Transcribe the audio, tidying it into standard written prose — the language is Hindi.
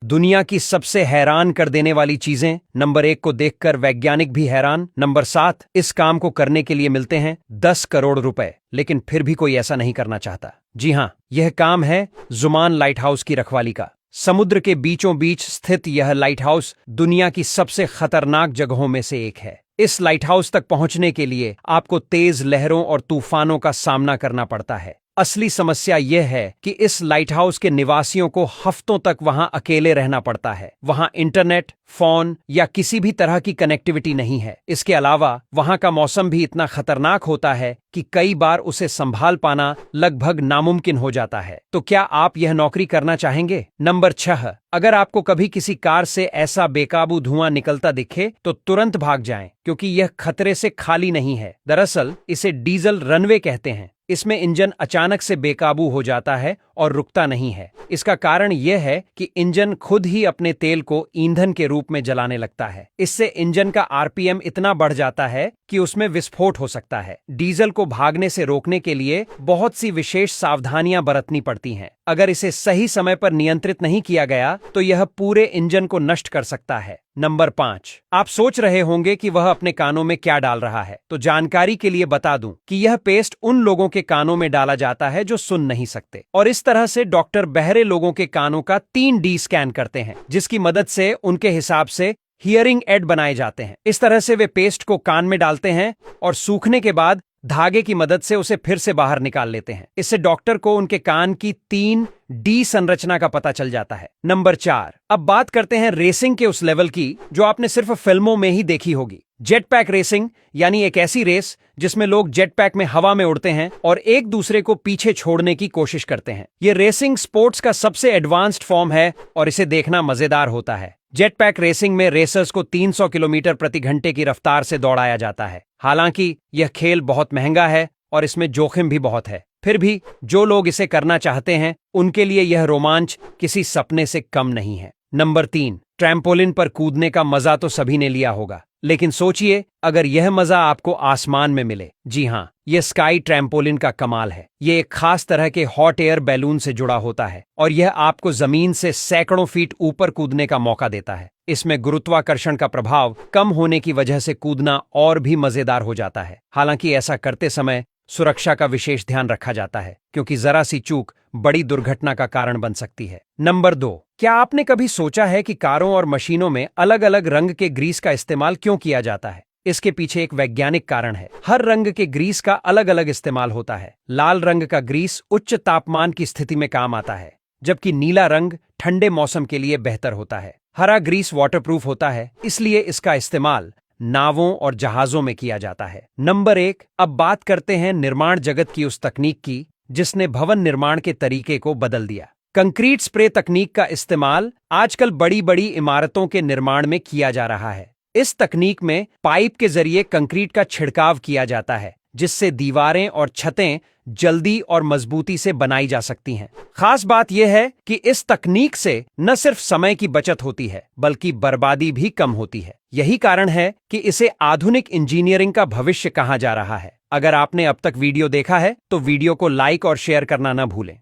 दुनिया की सबसे हैरान कर देने वाली चीजें। नंबर 1 को देखकर वैज्ञानिक भी हैरान। नंबर 7, इस काम को करने के लिए मिलते हैं 10 करोड़ रुपए, लेकिन फिर भी कोई ऐसा नहीं करना चाहता। जी हां, यह काम है जुमान लाइट हाउस की रखवाली का। समुद्र के बीचों बीच स्थित यह लाइट हाउस दुनिया की सबसे खतरनाक जगहों में से एक है। इस लाइट हाउस तक पहुंचने के लिए आपको तेज लहरों और तूफानों का सामना करना पड़ता है। असली समस्या यह है कि इस लाइट हाउस के निवासियों को हफ्तों तक वहां अकेले रहना पड़ता है। वहां इंटरनेट, फोन या किसी भी तरह की कनेक्टिविटी नहीं है। इसके अलावा वहां का मौसम भी इतना खतरनाक होता है कि कई बार उसे संभाल पाना लगभग नामुमकिन हो जाता है। तो क्या आप यह नौकरी करना चाहेंगे? नंबर 6, अगर आपको कभी किसी कार से ऐसा बेकाबू धुआं निकलता दिखे तो तुरंत भाग जाएं, क्योंकि यह खतरे से खाली नहीं है। दरअसल इसे डीजल रनवे कहते हैं। इसमें इंजन अचानक से बेकाबू हो जाता है और रुकता नहीं है। इसका कारण यह है कि इंजन खुद ही अपने तेल को ईंधन के रूप में जलाने लगता है। इससे इंजन का आरपीएम इतना बढ़ जाता है कि उसमें विस्फोट हो सकता है। डीजल को भागने से रोकने के लिए बहुत सी विशेष सावधानियां बरतनी पड़ती हैं। अगर इसे सही समय पर नियंत्रित नहीं किया गया तो यह पूरे इंजन को नष्ट कर सकता है। नंबर 5, आप सोच रहे होंगे कि वह अपने कानों में क्या डाल रहा है। तो जानकारी के लिए बता दूं कि यह पेस्ट उन लोगों के कानों में डाला जाता है जो सुन नहीं सकते, और इस तरह से डॉक्टर बहरे लोगों के कानों का 3D स्कैन करते हैं, जिसकी मदद से उनके हिसाब से हियरिंग एड बनाए जाते हैं। इस तरह से वे पेस्ट को कान में डालते हैं और सूखने के बाद धागे की मदद से उसे फिर से बाहर निकाल लेते हैं। इससे डॉक्टर को उनके कान की 3D संरचना का पता चल जाता है। नंबर 4, अब बात करते हैं रेसिंग के उस लेवल की जो आपने सिर्फ फिल्मों में ही देखी होगी। जेटपैक रेसिंग, यानी एक ऐसी रेस जिसमें लोग जेटपैक में हवा में उड़ते हैं और एक दूसरे को पीछे छोड़ने की कोशिश करते हैं। यह रेसिंग स्पोर्ट्स का सबसे एडवांस्ड फॉर्म है और इसे देखना मजेदार होता है। जेटपैक रेसिंग में रेसर्स को 300 किलोमीटर प्रति घंटे की रफ्तार से दौड़ाया जाता है। हालांकि यह खेल बहुत महंगा है और इसमें जोखिम भी बहुत है, फिर भी जो लोग इसे करना चाहते हैं उनके लिए यह रोमांच किसी सपने से कम नहीं है। नंबर 3, ट्रैम्पोलिन पर कूदने का मजा तो सभी ने लिया होगा, लेकिन सोचिए अगर यह मजा आपको आसमान में मिले। जी हां, यह स्काई ट्रैम्पोलिन का कमाल है। यह एक खास तरह के हॉट एयर बैलून से जुड़ा होता है और यह आपको जमीन से सैकड़ों फीट ऊपर कूदने का मौका देता है। इसमें गुरुत्वाकर्षण का प्रभाव कम होने की वजह से कूदना और भी मजेदार हो जाता है। हालांकि ऐसा करते समय सुरक्षा का विशेष ध्यान रखा जाता है, क्योंकि जरा सी चूक बड़ी दुर्घटना का कारण बन सकती है। नंबर 2, क्या आपने कभी सोचा है कि कारों और मशीनों में अलग अलग रंग के ग्रीस का इस्तेमाल क्यों किया जाता है? इसके पीछे एक वैज्ञानिक कारण है। हर रंग के ग्रीस का अलग अलग इस्तेमाल होता है। लाल रंग का ग्रीस उच्च तापमान की स्थिति में काम आता है, जबकि नीला रंग ठंडे मौसम के लिए बेहतर होता है। हरा ग्रीस वाटरप्रूफ होता है, इसलिए इसका इस्तेमाल नावों और जहाजों में किया जाता है। नंबर 1, अब बात करते हैं निर्माण जगत की उस तकनीक की जिसने भवन निर्माण के तरीके को बदल दिया। कंक्रीट स्प्रे तकनीक का इस्तेमाल आजकल बड़ी बड़ी इमारतों के निर्माण में किया जा रहा है। इस तकनीक में पाइप के जरिए कंक्रीट का छिड़काव किया जाता है, जिससे दीवारें और छतें जल्दी और मजबूती से बनाई जा सकती हैं। खास बात यह है कि इस तकनीक से न सिर्फ समय की बचत होती है, बल्कि बर्बादी भी कम होती है। यही कारण है कि इसे आधुनिक इंजीनियरिंग का भविष्य कहा जा रहा है। अगर आपने अब तक वीडियो देखा है तो वीडियो को लाइक और शेयर करना न भूलें।